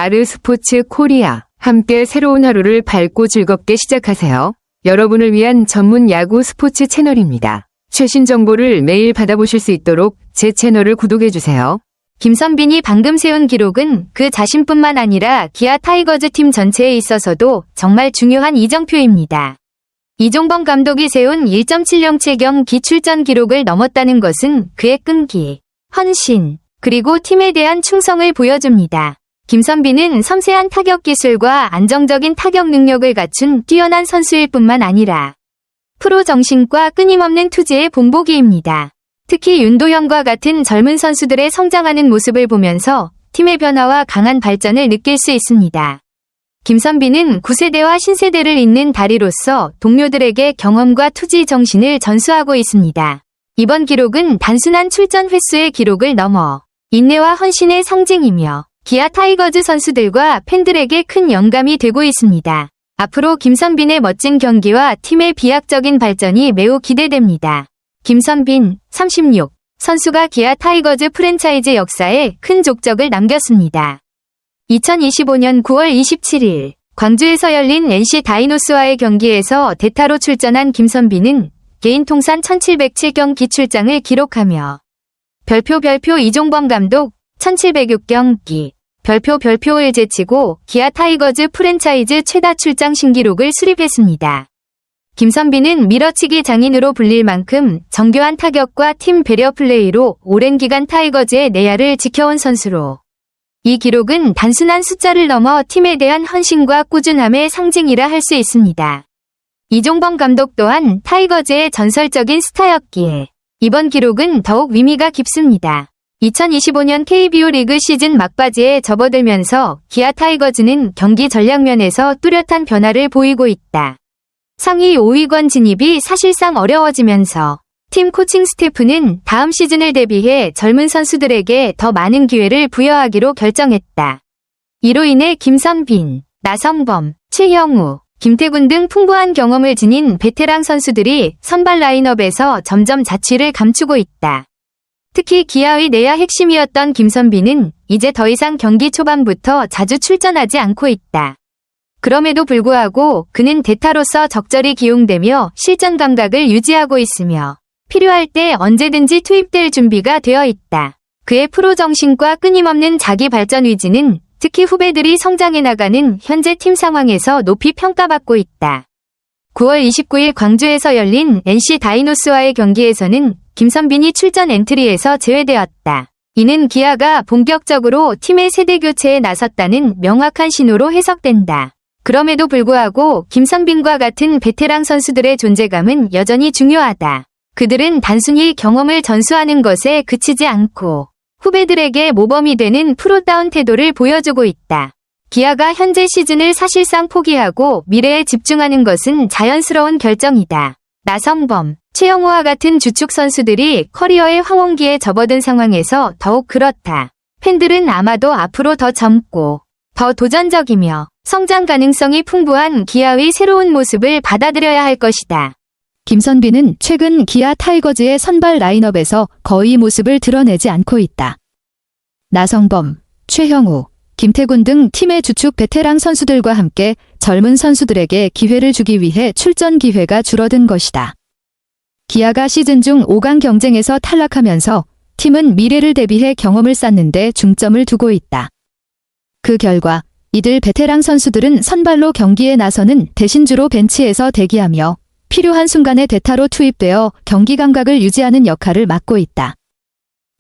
아르스포츠 코리아. 함께 새로운 하루를 밝고 즐겁게 시작하세요. 여러분을 위한 전문 야구 스포츠 채널입니다. 최신 정보를 매일 받아보실 수 있도록 제 채널을 구독해주세요. 김선빈이 방금 세운 기록은 그 자신뿐만 아니라 기아 타이거즈 팀 전체에 있어서도 정말 중요한 이정표입니다. 이종범 감독이 세운 1.707경 기출전 기록을 넘었다는 것은 그의 끈기, 헌신, 그리고 팀에 대한 충성을 보여줍니다. 김선빈은 섬세한 타격 기술과 안정적인 타격 능력을 갖춘 뛰어난 선수일 뿐만 아니라 프로 정신과 끊임없는 투지의 본보기입니다. 특히 윤도현과 같은 젊은 선수들의 성장하는 모습을 보면서 팀의 변화와 강한 발전을 느낄 수 있습니다. 김선빈은 구세대와 신세대를 잇는 다리로서 동료들에게 경험과 투지 정신을 전수하고 있습니다. 이번 기록은 단순한 출전 횟수의 기록을 넘어 인내와 헌신의 상징이며 기아 타이거즈 선수들과 팬들에게 큰 영감이 되고 있습니다. 앞으로 김선빈의 멋진 경기와 팀의 비약적인 발전이 매우 기대됩니다. 김선빈, 36, 선수가 기아 타이거즈 프랜차이즈 역사에 큰 족적을 남겼습니다. 2025년 9월 27일 광주에서 열린 NC 다이노스와의 경기에서 대타로 출전한 김선빈은 개인 통산 1707경기 출장을 기록하며 별표 이종범 감독 1706경기 별표를 제치고 기아 타이거즈 프랜차이즈 최다 출장 신기록을 수립했습니다. 김선빈은 밀어치기 장인으로 불릴 만큼 정교한 타격과 팀 배려 플레이로 오랜 기간 타이거즈의 내야를 지켜온 선수로 이 기록은 단순한 숫자를 넘어 팀에 대한 헌신과 꾸준함의 상징이라 할 수 있습니다. 이종범 감독 또한 타이거즈의 전설적인 스타였기에 이번 기록은 더욱 의미가 깊습니다. 2025년 KBO 리그 시즌 막바지에 접어들면서 기아 타이거즈는 경기 전략면에서 뚜렷한 변화를 보이고 있다. 상위 5위권 진입이 사실상 어려워지면서 팀 코칭 스태프는 다음 시즌을 대비해 젊은 선수들에게 더 많은 기회를 부여하기로 결정했다. 이로 인해 김선빈, 나성범, 최형우, 김태군 등 풍부한 경험을 지닌 베테랑 선수들이 선발 라인업에서 점점 자취를 감추고 있다. 특히 기아의 내야 핵심이었던 김선빈은 이제 더 이상 경기 초반부터 자주 출전하지 않고 있다. 그럼에도 불구하고 그는 대타로서 적절히 기용되며 실전 감각을 유지하고 있으며 필요할 때 언제든지 투입될 준비가 되어 있다. 그의 프로 정신과 끊임없는 자기 발전 의지는 특히 후배들이 성장해 나가는 현재 팀 상황에서 높이 평가받고 있다. 9월 29일 광주에서 열린 NC 다이노스와의 경기에서는 김선빈이 출전 엔트리에서 제외되었다. 이는 기아가 본격적으로 팀의 세대 교체에 나섰다는 명확한 신호로 해석된다. 그럼에도 불구하고 김선빈과 같은 베테랑 선수들의 존재감은 여전히 중요하다. 그들은 단순히 경험을 전수하는 것에 그치지 않고 후배들에게 모범이 되는 프로다운 태도를 보여주고 있다. 기아가 현재 시즌을 사실상 포기하고 미래에 집중하는 것은 자연스러운 결정이다. 나성범, 최영우와 같은 주축 선수들이 커리어의 황혼기에 접어든 상황에서 더욱 그렇다. 팬들은 아마도 앞으로 더 젊고 더 도전적이며 성장 가능성이 풍부한 기아의 새로운 모습을 받아들여야 할 것이다. 김선빈은 최근 기아 타이거즈의 선발 라인업에서 거의 모습을 드러내지 않고 있다. 나성범, 최형우, 김태군 등 팀의 주축 베테랑 선수들과 함께 젊은 선수들에게 기회를 주기 위해 출전 기회가 줄어든 것이다. 기아가 시즌 중 5강 경쟁에서 탈락하면서 팀은 미래를 대비해 경험을 쌓는데 중점을 두고 있다. 그 결과 이들 베테랑 선수들은 선발로 경기에 나서는 대신 주로 벤치에서 대기하며 필요한 순간에 대타로 투입되어 경기 감각을 유지하는 역할을 맡고 있다.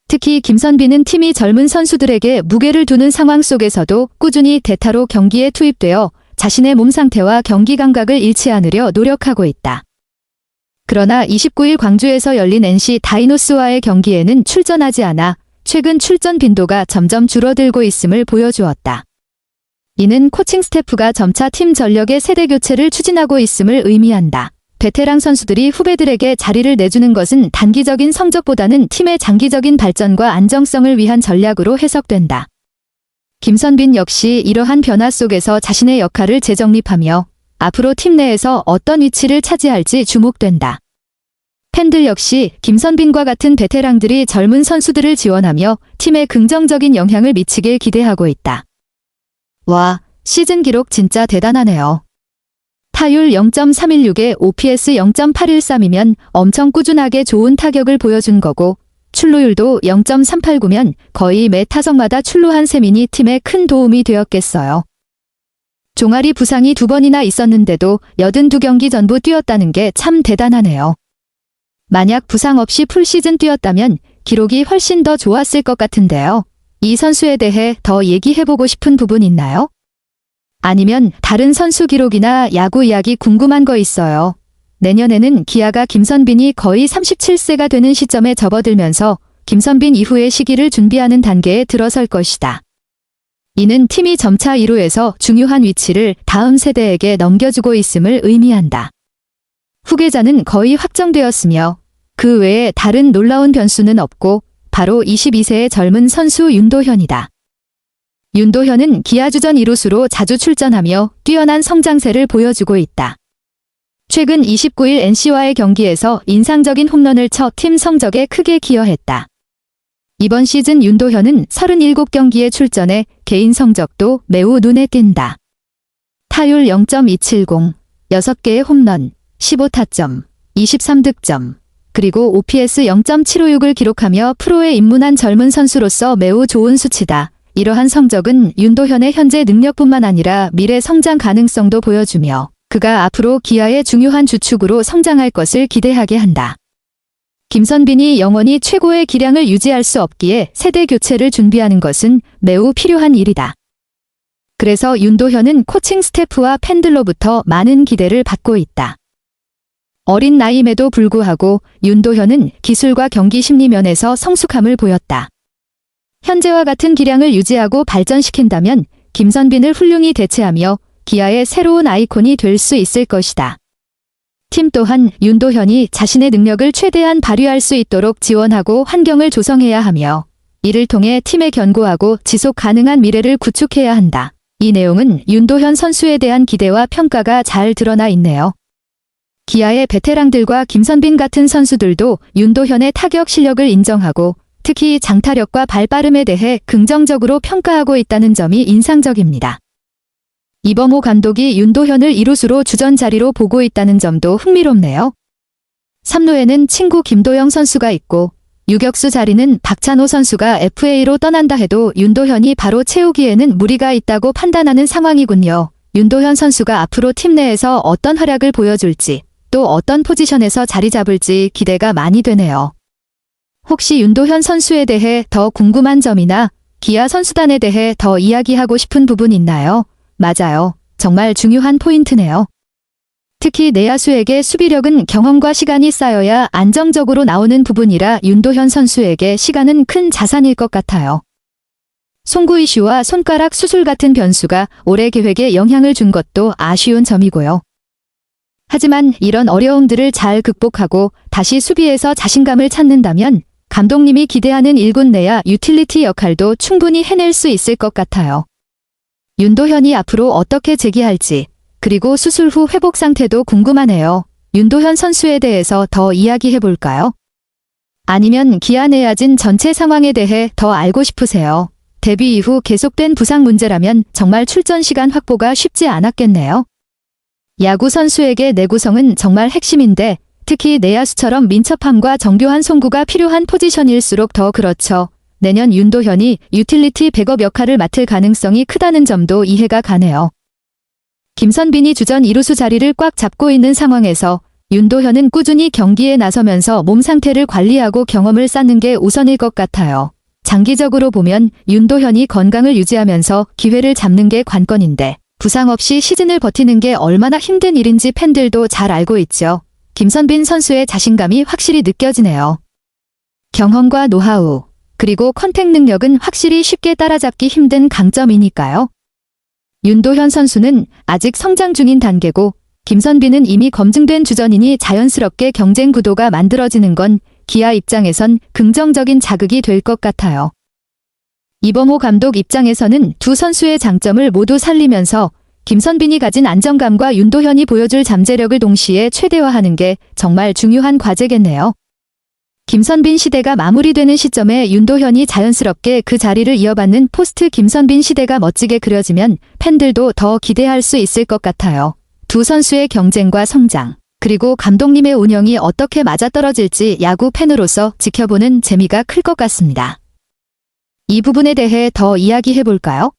특히 김선빈은 팀이 젊은 선수들에게 무게를 두는 상황 속에서도 꾸준히 대타로 경기에 투입되어 자신의 몸 상태와 경기 감각을 잃지 않으려 노력하고 있다. 그러나 29일 광주에서 열린 NC 다이노스와의 경기에는 출전하지 않아 최근 출전 빈도가 점점 줄어들고 있음을 보여주었다. 이는 코칭 스태프가 점차 팀 전력의 세대 교체를 추진하고 있음을 의미한다. 베테랑 선수들이 후배들에게 자리를 내주는 것은 단기적인 성적보다는 팀의 장기적인 발전과 안정성을 위한 전략으로 해석된다. 김선빈 역시 이러한 변화 속에서 자신의 역할을 재정립하며 앞으로 팀 내에서 어떤 위치를 차지할지 주목된다. 팬들 역시 김선빈과 같은 베테랑들이 젊은 선수들을 지원하며 팀에 긍정적인 영향을 미치길 기대하고 있다. 와, 시즌 기록 진짜 대단하네요. 타율 0.316에 OPS 0.813이면 엄청 꾸준하게 좋은 타격을 보여준 거고, 출루율도 0.389면 거의 매 타석마다 출루한 셈이니 팀에 큰 도움이 되었겠어요. 종아리 부상이 2번이나 있었는데도 82경기 전부 뛰었다는 게 참 대단하네요. 만약 부상 없이 풀시즌 뛰었다면 기록이 훨씬 더 좋았을 것 같은데요. 이 선수에 대해 더 얘기해보고 싶은 부분 있나요? 아니면 다른 선수 기록이나 야구 이야기 궁금한 거 있어요. 내년에는 기아가 김선빈이 거의 37세가 되는 시점에 접어들면서 김선빈 이후의 시기를 준비하는 단계에 들어설 것이다. 이는 팀이 점차 1루에서 중요한 위치를 다음 세대에게 넘겨주고 있음을 의미한다. 후계자는 거의 확정되었으며 그 외에 다른 놀라운 변수는 없고 바로 22세의 젊은 선수 윤도현이다. 윤도현은 기아 주전 2루수로 자주 출전하며 뛰어난 성장세를 보여주고 있다. 최근 29일 NC와의 경기에서 인상적인 홈런을 쳐 팀 성적에 크게 기여했다. 이번 시즌 윤도현은 37경기에 출전해 개인 성적도 매우 눈에 띈다. 타율 0.270, 6개의 홈런, 15타점, 23득점, 그리고 OPS 0.756을 기록하며 프로에 입문한 젊은 선수로서 매우 좋은 수치다. 이러한 성적은 윤도현의 현재 능력뿐만 아니라 미래 성장 가능성도 보여주며 그가 앞으로 기아의 중요한 주축으로 성장할 것을 기대하게 한다. 김선빈이 영원히 최고의 기량을 유지할 수 없기에 세대 교체를 준비하는 것은 매우 필요한 일이다. 그래서 윤도현은 코칭 스태프와 팬들로부터 많은 기대를 받고 있다. 어린 나이임에도 불구하고 윤도현은 기술과 경기 심리 면에서 성숙함을 보였다. 현재와 같은 기량을 유지하고 발전시킨다면 김선빈을 훌륭히 대체하며 기아의 새로운 아이콘이 될 수 있을 것이다. 팀 또한 윤도현이 자신의 능력을 최대한 발휘할 수 있도록 지원하고 환경을 조성해야 하며 이를 통해 팀의 견고하고 지속 가능한 미래를 구축해야 한다. 이 내용은 윤도현 선수에 대한 기대와 평가가 잘 드러나 있네요. 기아의 베테랑들과 김선빈 같은 선수들도 윤도현의 타격 실력을 인정하고 특히 장타력과 발빠름에 대해 긍정적으로 평가하고 있다는 점이 인상적입니다. 이범호 감독이 윤도현을 2루수로 주전 자리로 보고 있다는 점도 흥미롭네요. 3루에는 친구 김도영 선수가 있고 유격수 자리는 박찬호 선수가 FA로 떠난다 해도 윤도현이 바로 채우기에는 무리가 있다고 판단하는 상황이군요. 윤도현 선수가 앞으로 팀 내에서 어떤 활약을 보여줄지 또 어떤 포지션에서 자리 잡을지 기대가 많이 되네요. 혹시 윤도현 선수에 대해 더 궁금한 점이나 기아 선수단에 대해 더 이야기하고 싶은 부분 있나요? 맞아요. 정말 중요한 포인트네요. 특히 내야수에게 수비력은 경험과 시간이 쌓여야 안정적으로 나오는 부분이라 윤도현 선수에게 시간은 큰 자산일 것 같아요. 송구 이슈와 손가락 수술 같은 변수가 올해 계획에 영향을 준 것도 아쉬운 점이고요. 하지만 이런 어려움들을 잘 극복하고 다시 수비에서 자신감을 찾는다면 감독님이 기대하는 1군 내야 유틸리티 역할도 충분히 해낼 수 있을 것 같아요. 윤도현이 앞으로 어떻게 재기할지 그리고 수술 후 회복 상태도 궁금하네요. 윤도현 선수에 대해서 더 이야기해볼까요? 아니면 기아 내야진 전체 상황에 대해 더 알고 싶으세요? 데뷔 이후 계속된 부상 문제라면 정말 출전 시간 확보가 쉽지 않았겠네요. 야구 선수에게 내구성은 정말 핵심인데 특히 내야수처럼 민첩함과 정교한 송구가 필요한 포지션일수록 더 그렇죠. 내년 윤도현이 유틸리티 백업 역할을 맡을 가능성이 크다는 점도 이해가 가네요. 김선빈이 주전 2루수 자리를 꽉 잡고 있는 상황에서 윤도현은 꾸준히 경기에 나서면서 몸 상태를 관리하고 경험을 쌓는 게 우선일 것 같아요. 장기적으로 보면 윤도현이 건강을 유지하면서 기회를 잡는 게 관건인데 부상 없이 시즌을 버티는 게 얼마나 힘든 일인지 팬들도 잘 알고 있죠. 김선빈 선수의 자신감이 확실히 느껴지네요. 경험과 노하우, 그리고 컨택 능력은 확실히 쉽게 따라잡기 힘든 강점이니까요. 윤도현 선수는 아직 성장 중인 단계고 김선빈은 이미 검증된 주전이니 자연스럽게 경쟁 구도가 만들어지는 건 기아 입장에선 긍정적인 자극이 될 것 같아요. 이범호 감독 입장에서는 두 선수의 장점을 모두 살리면서 김선빈이 가진 안정감과 윤도현이 보여줄 잠재력을 동시에 최대화하는 게 정말 중요한 과제겠네요. 김선빈 시대가 마무리되는 시점에 윤도현이 자연스럽게 그 자리를 이어받는 포스트 김선빈 시대가 멋지게 그려지면 팬들도 더 기대할 수 있을 것 같아요. 두 선수의 경쟁과 성장, 그리고 감독님의 운영이 어떻게 맞아떨어질지 야구 팬으로서 지켜보는 재미가 클 것 같습니다. 이 부분에 대해 더 이야기해볼까요?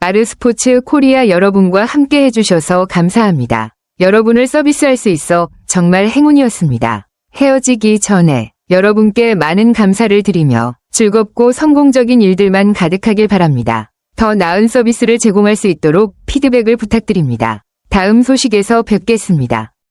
아르스포츠 코리아 여러분과 함께 해주셔서 감사합니다. 여러분을 서비스할 수 있어 정말 행운이었습니다. 헤어지기 전에 여러분께 많은 감사를 드리며 즐겁고 성공적인 일들만 가득하길 바랍니다. 더 나은 서비스를 제공할 수 있도록 피드백을 부탁드립니다. 다음 소식에서 뵙겠습니다.